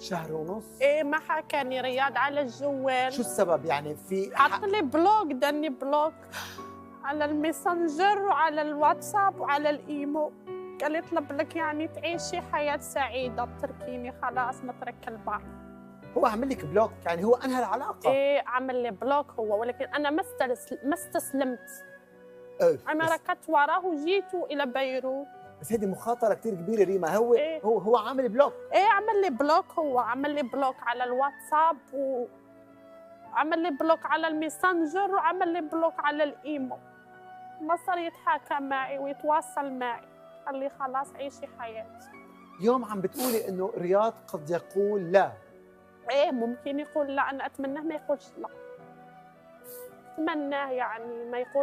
شهر ونص؟ ايه ما حكاني رياض على الجوال. شو السبب يعني؟ في حط لي بلوك، دني بلوك على الماسنجر وعلى الواتساب وعلى الايمو. قال يطلب لك يعني تعيشي حياة سعيدة، بتركيني خلاص نترك البر. هو عمل لك بلوك، يعني هو انهى العلاقه؟ ايه عمل لي بلوك هو، ولكن انا ما استسلمت. انا بس, ركضت وراه وجيت الى بيروت. بس هذه مخاطره كثير كبيره ريما. هو إيه؟ هو عامل بلوك. ايه عمل لي بلوك، هو عمل لي بلوك على الواتساب وعمل لي بلوك على الماسنجر وعمل لي بلوك على الايمو. ما صار يتحاكى معي ويتواصل معي، قال لي خلاص عيشي حياتي. اليوم عم بتقولي انه رياض قد يقول لا. ايه ممكن يقول لا، انا اتمناه ما يقولش لا. اتمناه يعني ما يقول